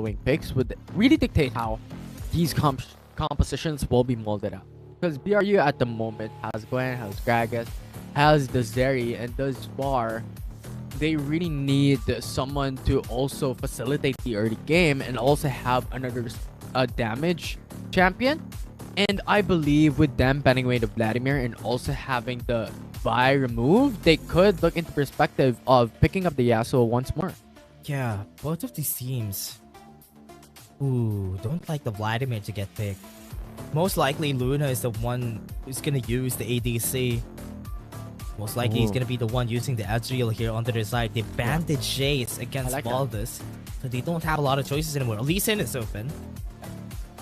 following picks would really dictate how these compositions will be molded out. Because BRU at the moment has Gwen, has Gragas, has the Zeri, and thus far, they really need someone to also facilitate the early game and also have another damage champion. And I believe with them banning away the Vladimir and also having the Vi removed, they could look into perspective of picking up the Yasuo once more. Yeah, both of these teams. Ooh, don't like the Vladimir to get picked. Most likely Luna is the one who's gonna use the ADC. Most likely he's gonna be the one using the Ezreal here on their side. They banned the Jace against Valdez, so they don't have a lot of choices anymore. Lee Sin is open.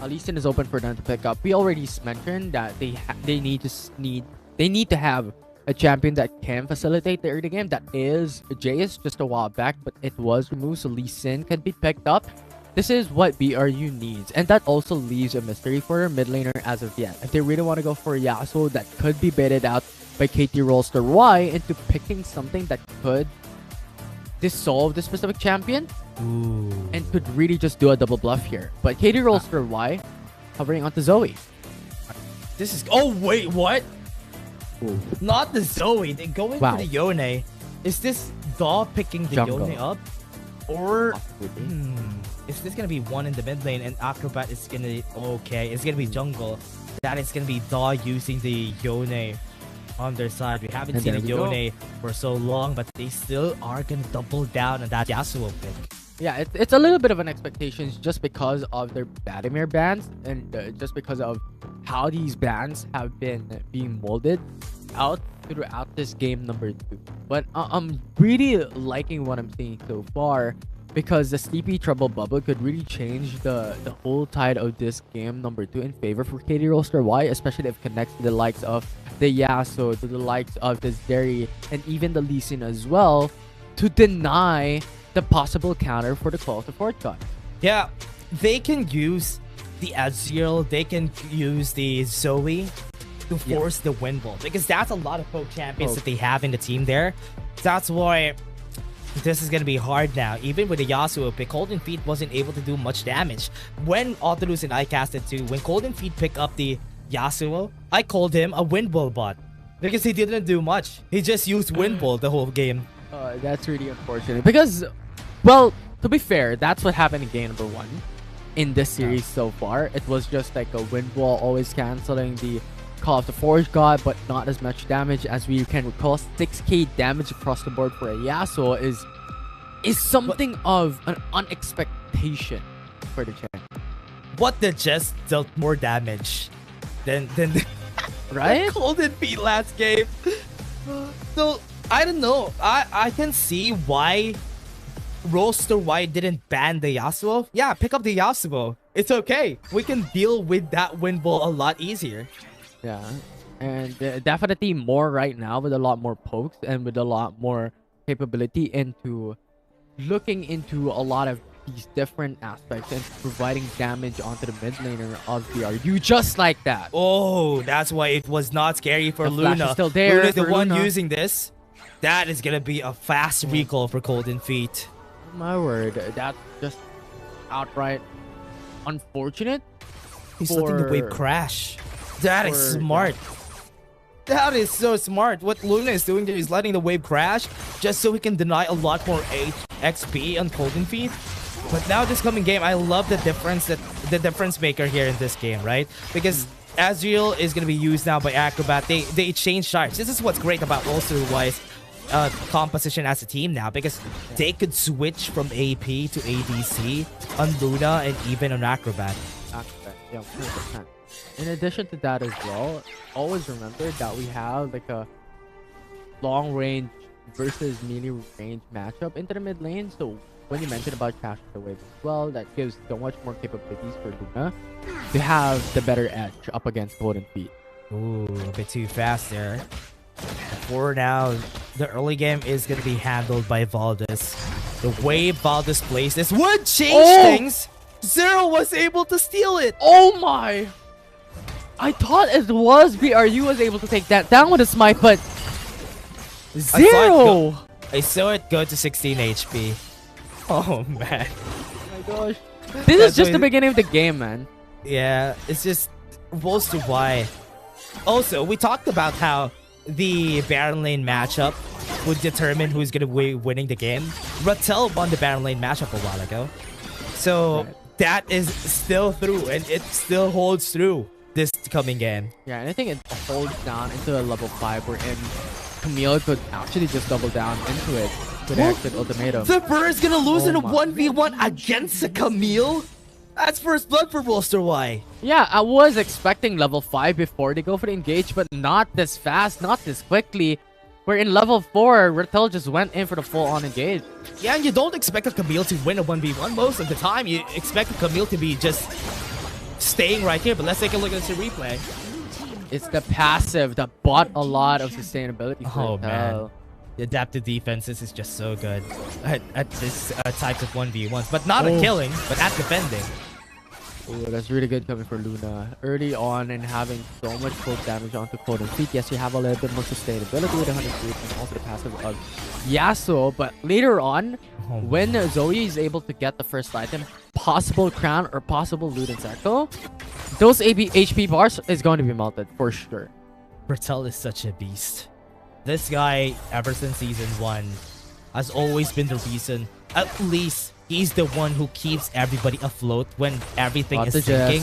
Lee Sin is open for them to pick up. We already mentioned that they need to have a champion that can facilitate the early game. That is Jace just a while back, but it was removed, so Lee Sin can be picked up. This is what BRU needs, and that also leaves a mystery for their mid laner as of yet. If they really want to go for Yasuo, that could be baited out by KT.RY into picking something that could dissolve the specific champion. Ooh. And could really just do a double bluff here. But KT.RY hovering onto Zoe. This is... Oh, wait, what? Ooh. Not the Zoe. They're going for the Yone. Is this Daw picking the Yone up? Or... is this going to be one in the mid lane and Acrobat is going to... Okay, it's going to be jungle. That is going to be Daw using the Yone on their side. We haven't seen a Yone for so long, but they still are going to double down on that Yasuo pick. Yeah, it's a little bit of an expectation just because of their Vladimir bans and just because of how these bans have been being molded out throughout this game number 2. But I'm really liking what I'm seeing so far because the Sleepy Trouble Bubble could really change the whole tide of this game number 2 in favor for KT.RY, especially if it connects to the likes of the Yasuo, to the likes of the Zeri, and even the Lee Sin as well, to deny the possible counter for the Call of the Fourth God. Yeah, they can use the Ezreal, they can use the Zoe to force the Windwall, because that's a lot of poke champions that they have in the team there. That's why this is going to be hard now. Even with the Yasuo pick, Golden Feet wasn't able to do much damage. When Autolus and I casted too, when Golden Feet picked up the Yasuo, I called him a Windwall bot because he didn't do much. He just used Windwall the whole game. That's really unfortunate because, well, to be fair, that's what happened in game number 1 in this series so far. It was just like a wind wall, always canceling the Call of the Forge God, but not as much damage as we can recall. 6k damage across the board for a Yasuo is something of an unexpectation for the champion. What the just dealt more damage than right? Golden Feet last game. So I don't know. I can see why Roaster White didn't ban the Yasuo. Yeah, pick up the Yasuo. It's okay. We can deal with that wind ball a lot easier. Yeah, and definitely more right now with a lot more pokes and with a lot more capability into looking into a lot of these different aspects and providing damage onto the mid laner of BRU just like that. Oh, that's why it was not scary for Luna. Luna. Still there. Luna's the one using this. That is gonna be a fast recall for Golden Feet. Oh my word, that's just outright unfortunate. He's letting the wave crash. That is smart. That is so smart. What Luna is doing there is letting the wave crash just so he can deny a lot more XP on Golden Feet. But now this coming game, I love the difference maker here in this game, right? Because Ezreal is gonna be used now by Acrobat. They change shards. This is what's great about Roaster.Y's composition as a team now, because they could switch from AP to ADC on Luna and even on Acrobat. Yeah, 100%. In addition to that as well, always remember that we have like a long range versus melee range matchup into the mid lane. So when you mentioned about crashing the wave as well, that gives so much more capabilities for Luna to have the better edge up against Golden Feet. Ooh, a bit too fast there. For now, the early game is going to be handled by Valdez. The way Valdez plays this would change things. Zero was able to steal it. Oh my! I thought it was BRU was able to take that down with a smite, but Zero! I saw it go to 16 HP. Oh man. Oh my gosh. This is just the beginning of the game, man. Yeah, it's just Bo3. Also, we talked about how the Baron lane matchup would determine who's going to be winning the game. Rattel won the Baron lane matchup a while ago. So that is still through, and it still holds through this coming game. Yeah, and I think it holds down into a level 5 wherein Camille could actually just double down into it with an exit ultimatum. The Burr is going to lose in a 1v1 against a Camille? That's first blood for Bo3. Yeah, I was expecting level 5 before they go for the engage, but not this fast, not this quickly. Where in level 4, Rattel just went in for the full-on engage. Yeah, and you don't expect a Camille to win a 1v1 most of the time. You expect a Camille to be just staying right here, but let's take a look at the replay. It's the passive that bought a lot of sustainability for Rattel. Man. The adaptive defenses is just so good at this types of 1v1s, but not at killing, but at defending. Ooh, that's really good coming for Luna. Early on and having so much full damage onto Cold and Feet. Yes, you have a little bit more sustainability with 100 feet and also the passive of Yasuo. But later on, when Zoe is able to get the first item, possible crown or possible loot and circle, those HP bars is going to be melted for sure. Rattel is such a beast. This guy, ever since season 1, has always been the reason. At least he's the one who keeps everybody afloat when everything is sinking.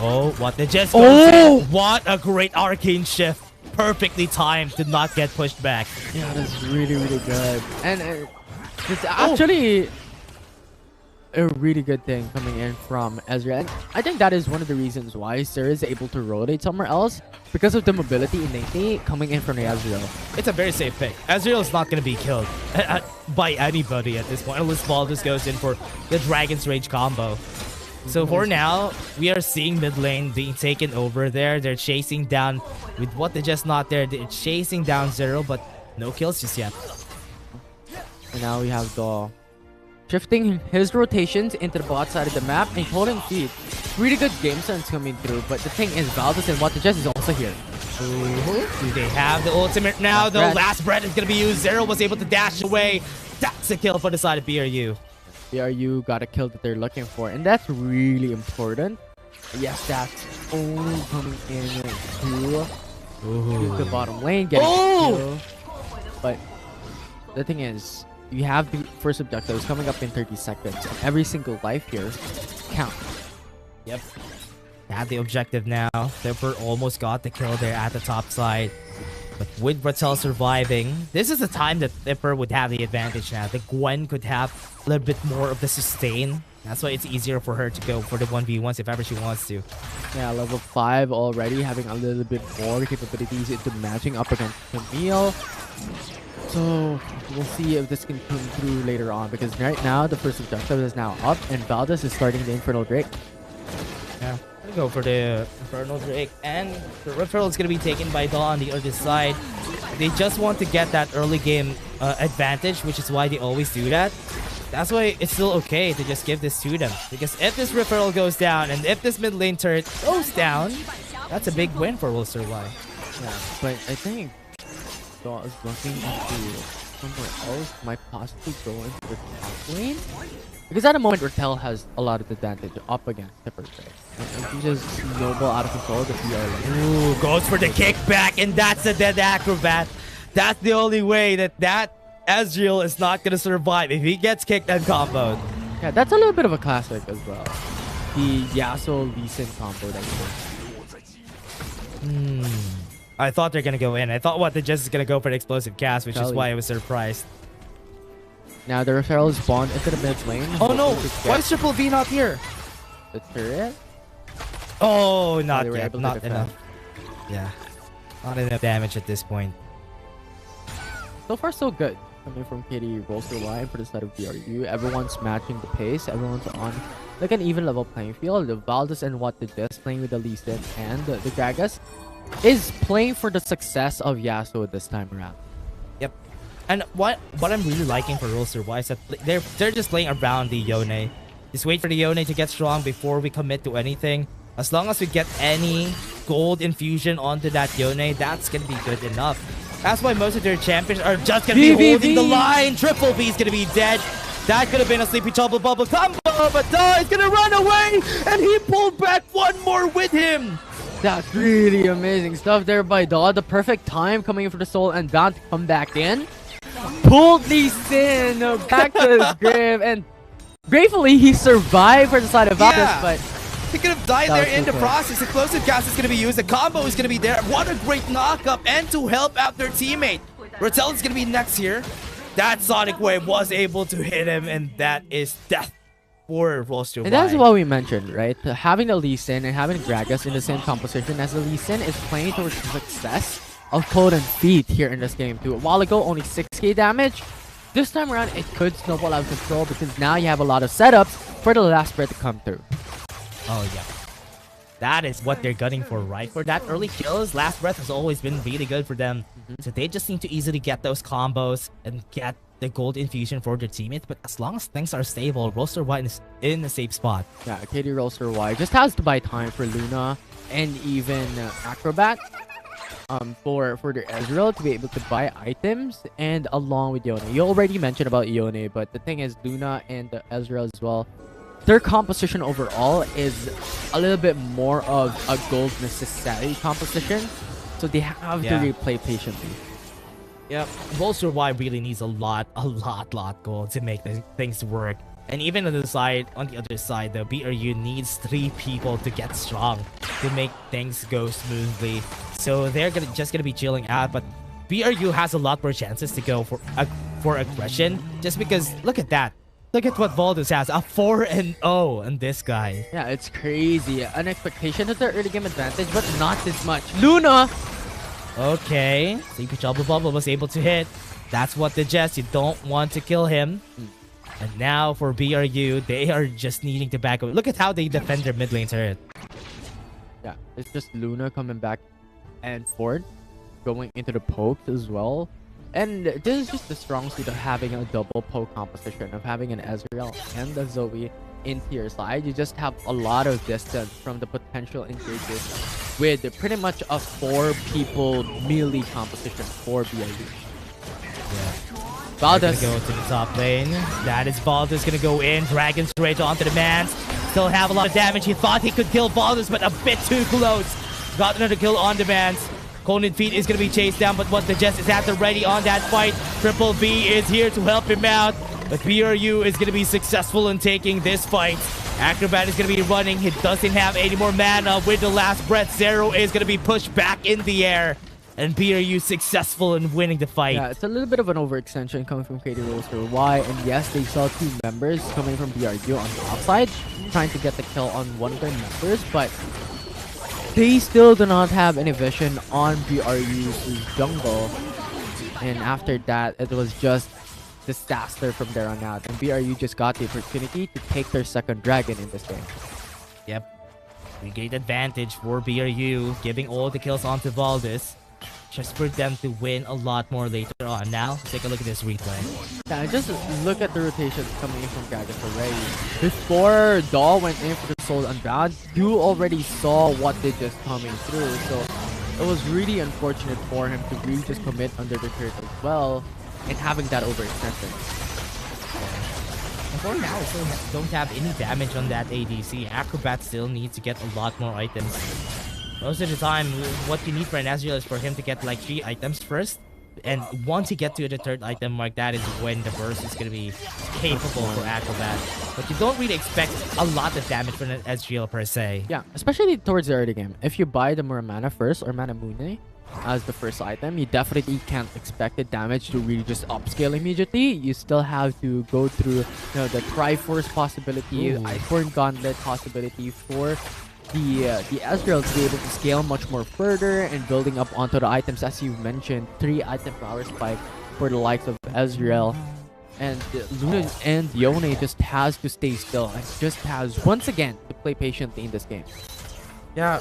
Oh, what the Jess goes in. What a great arcane shift. Perfectly timed to not get pushed back. Yeah, that's really, really good. And it's actually a really good thing coming in from Ezreal. And I think that is one of the reasons why Sir is able to rotate somewhere else, because of the mobility innately coming in from the Ezreal. It's a very safe pick. Ezreal is not going to be killed by anybody at this point, unless Baldus goes in for the Dragon's Rage combo. So for now, we are seeing mid lane being taken over there. They're chasing down with what they're just not there. They're chasing down Zero, but no kills just yet. And now we have the shifting his rotations into the bot side of the map and holding feet. Really good game sense coming through, but the thing is, Valdez and What the Jess is also here. Do they have the ultimate now? The last breath is going to be used. Zero was able to dash away. That's a kill for the side of BRU. BRU got a kill that they're looking for, and that's really important. Yes, that's only coming in to the bottom lane, getting a kill. But the thing is, you have the first objectives coming up in 30 seconds, and every single life here counts. Yep. They have the objective now. Thipper almost got the kill there at the top side. But with Rattel surviving, this is the time that Thipper would have the advantage now. The Gwen could have a little bit more of the sustain. That's why it's easier for her to go for the 1v1s if ever she wants to. Yeah, level 5 already, having a little bit more capabilities into matching up against Camille. So we'll see if this can come through later on, because right now the first objective is now up and Valdez is starting the Infernal Drake. Yeah, gonna go for the Infernal Drake, and the referral is gonna be taken by Dawn on the other side. They just want to get that early game advantage, which is why they always do that. That's why it's still okay to just give this to them, because if this referral goes down and if this mid lane turret goes down, that's a big win for Wild Rift. Yeah, but I think Dawn is looking into somewhere else, might possibly go into the top lane. Because at the moment, Rattel has a lot of advantage up against Tipper's Drake. And he just snowball out of control the PR lane. Ooh, goes for the kickback, and that's a dead acrobat. That's the only way that Ezreal is not going to survive if he gets kicked and comboed. Yeah, that's a little bit of a classic as well. The Yasuo Lee Sin combo that he did. I thought they're going to go in. I thought What the Jess is going to go for the explosive cast, which is why I was surprised. Now the referral is spawned into the mid lane. Oh no! Why is Triple V not here? The turret? Oh, not yet. Not enough. Yeah. Not enough damage at this point. So far, so good. Coming from KT.RY for the side of BRU. Everyone's matching the pace. Everyone's on like an even level playing field. The Valdez and What the Jess playing with the Lee Sin and the Gragas is playing for the success of Yasuo this time around. Yep. And what I'm really liking for Wild Rift is that they're just playing around the Yone. Just wait for the Yone to get strong before we commit to anything. As long as we get any gold infusion onto that Yone, that's gonna be good enough. That's why most of their champions are just gonna be holding the line. Triple V is gonna be dead. That could have been a sleepy trouble bubble combo, but no, he's gonna run away, and he pulled back one more with him. That's really amazing stuff there by Daw. The perfect time coming in for the soul and bound to come back in. Pulled Lee Sin back to his grave, and gratefully he survived for the side of Valdez, but he could have died there in the process. Explosive gas is going to be used. The combo is going to be there. What a great knockup, and to help out their teammate. Rattel is going to be next here. That Sonic Wave was able to hit him, and that is death for Roster Y. And that's what we mentioned, right? Having the Lee Sin and having Gragas in the same composition as the Lee Sin is playing towards the success of Cold and Feet here in this game too. A while ago, only 6k damage. This time around, it could snowball out of control because now you have a lot of setups for the last spread to come through. Oh, yeah. That is what they're gunning for, right? For that early kills, Last Breath has always been really good for them. So they just need to easily get those combos and get the gold infusion for their teammates. But as long as things are stable, Roster Y is in a safe spot. Yeah, KT Roster Y just has to buy time for Luna and even Acrobat for their Ezreal to be able to buy items, and along with Yone. You already mentioned about Yone, but the thing is Luna and Ezreal as well. Their composition overall is a little bit more of a gold necessary composition, so they have to really play patiently. Yep, Roster Y really needs a lot gold to make things work. And even on the other side, the BRU needs 3 people to get strong to make things go smoothly. So they're just gonna be chilling out, but BRU has a lot more chances to go for aggression, just because look at that. Look at what Valdez has, a 4-0 on this guy. Yeah, it's crazy. An expectation of their early game advantage, but not this much. Luna! Okay, Sleepy Trouble Bubble was able to hit. That's what the Jess, you don't want to kill him. And now for BRU, they are just needing to back away. Look at how they defend their mid lane turret. Yeah, it's just Luna coming back and forth, going into the pokes as well. And this is just the strong suit of having a double poke composition, of having an Ezreal and a Zoe into your side. You just have a lot of distance from the potential engages with pretty much a 4-people melee composition for BRU. Yeah. Valdez gonna go to the top lane. That is Valdez gonna go in. Dragon straight onto the man. Still have a lot of damage. He thought he could kill Valdez, but a bit too close. Got another kill on demand. Conan Feet is going to be chased down, but what the Jess is at the ready on that fight. Triple B is here to help him out, but BRU is going to be successful in taking this fight. Acrobat is going to be running. He doesn't have any more mana with the last breath. Zero is going to be pushed back in the air, and BRU successful in winning the fight. Yeah, it's a little bit of an overextension coming from KT Roster Y, and yes, they saw 2 members coming from BRU on the outside, trying to get the kill on one of their members, but they still do not have any vision on BRU's jungle. And after that, it was just disaster from there on out. And BRU just got the opportunity to take their second dragon in this game. Yep. We great advantage for BRU, giving all the kills onto Valdez, just for them to win a lot more later on. Now, take a look at this replay. Yeah, just look at the rotations coming in from Gragas already. Before Daw went in for the Soul Unbound, you already saw what they just coming through. So it was really unfortunate for him to really just commit under the turret as well, and having that overextension. And for now, we still don't have any damage on that ADC. Acrobat still needs to get a lot more items. Most of the time, what you need for an Ezreal is for him to get like 3 items first. And once he gets to the 3rd item mark, that is when the burst is going to be capable for Acrobat. But you don't really expect a lot of damage from an Ezreal per se. Yeah, especially towards the early game. If you buy the Muramana first or Mana Mune as the first item, you definitely can't expect the damage to really just upscale immediately. You still have to go through, the Triforce possibility, Iceborne Gauntlet possibility for the Ezreal to be able to scale much more further and building up onto the items, as you mentioned, 3 item power spike for the likes of Ezreal. And Luna and Yone just has to stay still and just has once again to play patiently in this game. Yeah.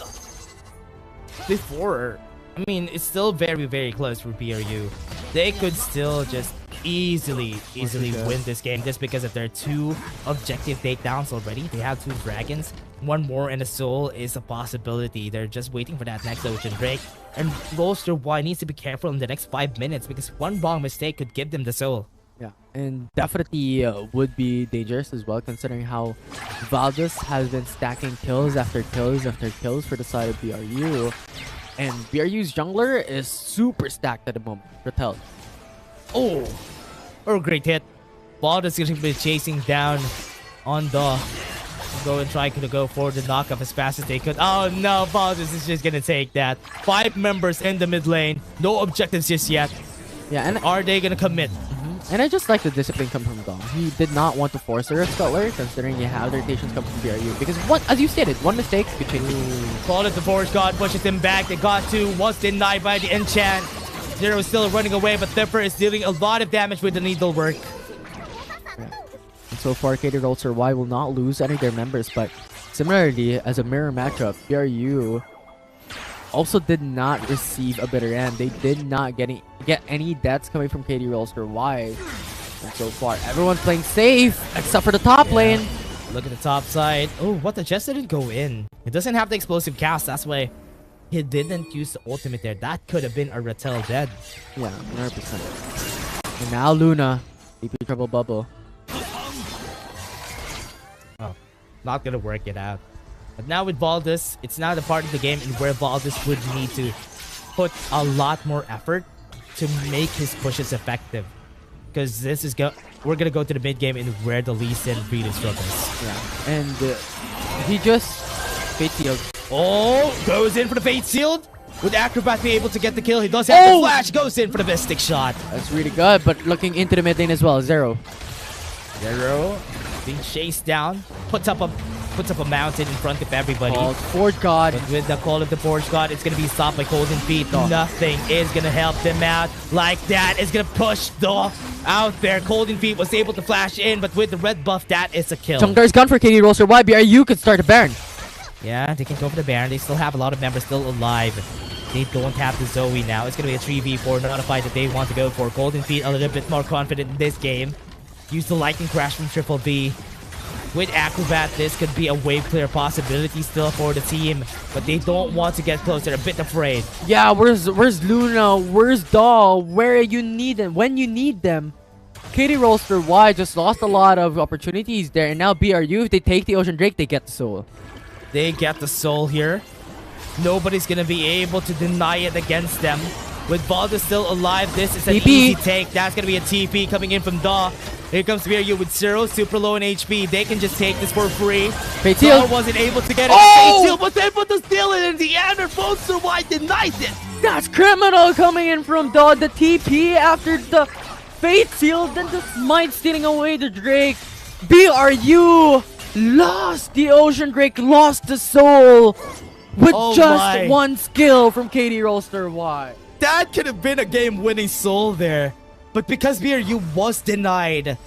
Before, I mean, it's still very, very close for BRU. They could still just easily win this game just because of their 2 objective takedowns already. They have 2 dragons. 1 more and a soul is a possibility. They're just waiting for that next ocean break. And Roster Y needs to be careful in the next 5 minutes because one wrong mistake could give them the soul. Yeah, and definitely would be dangerous as well, considering how Valdez has been stacking kills after kills after kills for the side of BRU. And BRU's jungler is super stacked at the moment. Ratel. Oh, great hit. Valdez is going to be chasing down on the... Go and try to go for the knockup as fast as they could. Oh no, Valdez is just going to take that. 5 members in the mid lane. No objectives just yet. Yeah, and are they going to commit? And I just like the discipline come from Dom. He did not want to force a Rift Cutler, considering he had the rotations come from BRU. Because, as you stated, one mistake could change. Call it the Force God, pushes him back. They got to, was denied by the enchant. Zero is still running away, but Thipper is dealing a lot of damage with the needlework. Yeah. And so far, KT.RY will not lose any of their members, but similarly, as a mirror matchup, BRU also did not receive a bitter end. They did not get any deaths coming from KT.RY. And so far, everyone's playing safe, except for the top lane. Look at the top side. Oh, what? The Jess didn't go in. It doesn't have the explosive cast. That's why he didn't use the ultimate there. That could have been a Ratel dead. Yeah, 100%. And now Luna. AP Trouble Bubble. Oh, not gonna work it out. But now with Valdez, it's now the part of the game in where Valdez would need to put a lot more effort to make his pushes effective. Because this is we're gonna go to the mid game in where the Lee Sin really struggles. Yeah, and he just Fate Sealed. Oh, goes in for the Fate Sealed. Would Acrobat be able to get the kill? He does have the flash. Goes in for the Mystic Shot. That's really good, but looking into the mid lane as well. Zero being chased down. Puts up a mountain in front of everybody. Forge God. But with the call of the Forge God, it's going to be stopped by Golden Feet. Oh. Nothing is going to help them out like that. It's going to push Daw out there. Golden Feet was able to flash in, but with the red buff, that is a kill. Jungler is gone for KT.RY. BRU could start a Baron. Yeah, they can go for the Baron. They still have a lot of members still alive. They don't have the Zoe now. It's going to be a 3v4, not a fight that they want to go for. Golden Feet a little bit more confident in this game. Use the Lightning Crash from Triple B. With Acrobat, this could be a wave clear possibility still for the team, but they don't want to get close. They're a bit afraid. Yeah, where's Luna? Where's Daw? Where you need them? When you need them? KT.RY just lost a lot of opportunities there, and now BRU, if they take the Ocean Drake, they get the soul. They get the soul here. Nobody's gonna be able to deny it against them. With Valdez still alive, this is an easy take. That's gonna be a TP coming in from Daw. Here comes BRU with Zero, super low in HP. They can just take this for free. Daw wasn't able to get it. Oh! But they put the steal in the end. Bo3 denies it. That's criminal coming in from Daw. The TP after the Fate Seal, then the Smite stealing away the Drake. BRU lost the Ocean Drake, lost the soul with just one skill from KT.RY. That could have been a game-winning soul there. But because BRU was denied,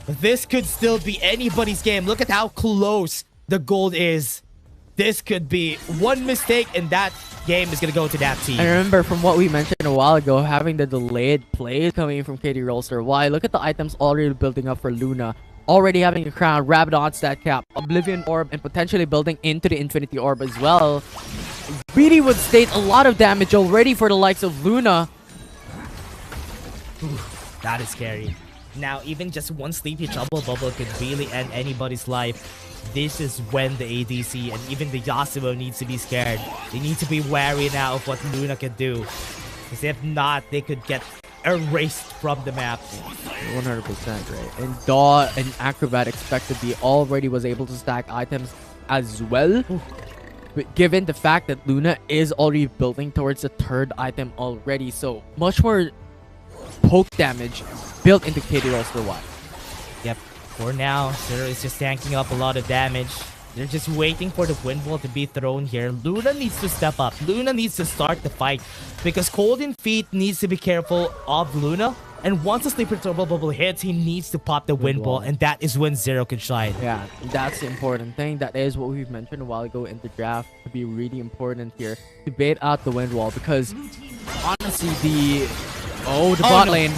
this could still be anybody's game. Look at how close the gold is. This could be one mistake and that game is going to go to that team. I remember from what we mentioned a while ago, having the delayed plays coming from KT.RY. Look at the items already building up for Luna. Already having a crown, Rabadon stat cap, Oblivion Orb, and potentially building into the Infinity Orb as well. Really would state a lot of damage already for the likes of Luna. That is scary. Now, even just one Sleepy Trouble Bubble could really end anybody's life. This is when the ADC and even the Yasuo needs to be scared. They need to be wary now of what Luna can do. Because if not, they could get erased from the map. 100% right. And Daw and Acrobat expect to be already was able to stack items as well. But given the fact that Luna is already building towards the third item already, so much more poke damage built into KT.RY. Yep. For now, Zero is just tanking up a lot of damage. They're just waiting for the wind wall to be thrown here. Luna needs to step up. Luna needs to start the fight because Golden Feet needs to be careful of Luna. And once the Sleeper Turbo Bubble hits, he needs to pop the wind wall, and that is when Zero can shine. Yeah, that's the important thing. That is what we've mentioned a while ago in the draft to be really important here to bait out the wind wall because honestly, the bot lane.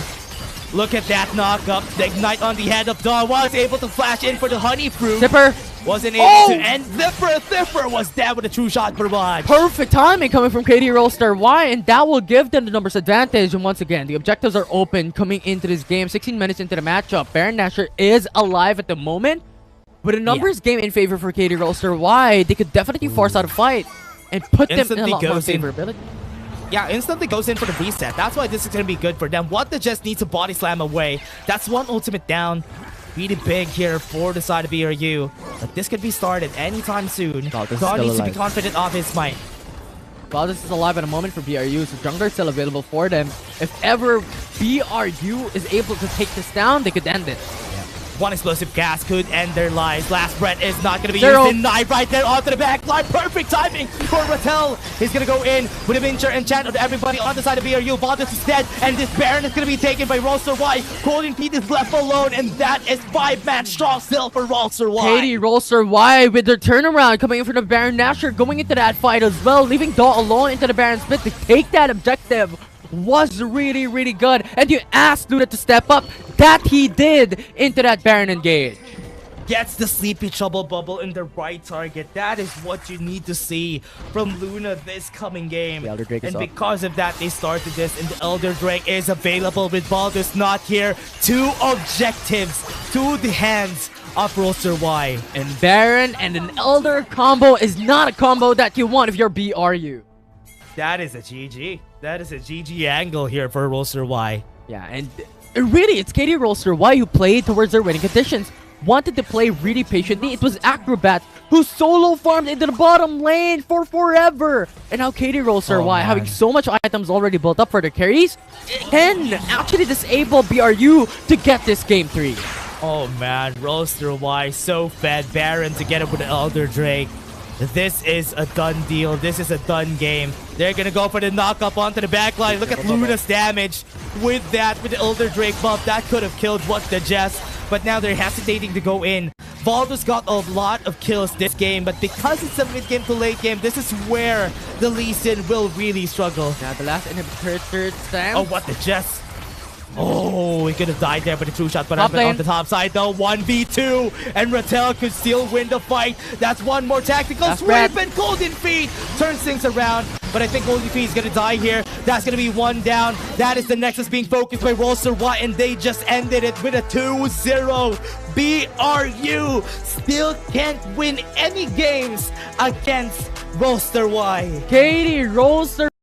Look at that knockup. The ignite on the head of Dawn was able to flash in for the honey fruit. Zipper. Wasn't able to end. Thipper was down with a true shot barrage. Perfect timing coming from KT.RY, and that will give them the numbers advantage. And once again, the objectives are open coming into this game. 16 minutes into the matchup. Baron Nashor is alive at the moment, but a numbers game in favor for KT.RY. They could definitely force out a fight and put them in a lot more favorability. Yeah, instantly goes in for the reset. That's why this is going to be good for them. What the Jess needs to body slam away. That's one ultimate down. Really big here for the side of BRU. But this could be started anytime soon. God needs to be confident of his might. Valdez is alive at the moment for BRU, so jungler is still available for them. If ever BRU is able to take this down, they could end it. One explosive gas could end their lives. Last breath is not going to be used. Denied right there onto the back line. Perfect timing for Rattel. He's going to go in with a Mincher and chant of everybody on the side of BRU. Valdez is dead, and this Baron is going to be taken by KT.RY. Golden Pete is left alone, and that is 5-man strong still for KT.RY. KT.RY with their turnaround coming in for the Baron Nashor, going into that fight as well, leaving Daw alone into the Baron's pit to take that objective. Was really, really good. And you asked Luna to step up. That he did into that Baron engage. Gets the Sleepy Trouble Bubble in the right target. That is what you need to see from Luna this coming game. The Elder Drake is and up. Because of that, they started this, and the Elder Drake is available with Baldur's not here. 2 objectives to the hands of KT.RY. And Baron and an Elder combo is not a combo that you want if you're BRU. That is a GG. That is a GG angle here for KT.RY. Yeah, and really, it's KT.RY who played towards their winning conditions. Wanted to play really patiently. It was Acrobat who solo farmed into the bottom lane for forever. And now KT.RY, having so much items already built up for their carries, can actually disable BRU to get this game 3. Oh man, KT.RY so fed Baron to get up with the Elder Drake. This is a done deal. This is a done game. They're going to go for the knock-up onto the backline. Look at Luna's damage with that, with the Elder Drake buff. That could have killed What the Jess, but now they're hesitating to go in. Valdez got a lot of kills this game, but because it's a mid-game to late game, this is where the Lee Sin will really struggle. Now the last inhibitor third time. Oh, What the Jess. Oh, he could have died there with a true shot, but on the top side though, 1v2, and Rattel could still win the fight. That's one more tactical sweep, and Golden Feet turns things around, but I think Golden Feet is going to die here. That's going to be one down. That is the Nexus being focused by KT.RY, and they just ended it with a 2-0. BRU still can't win any games against KT.RY. KT.RY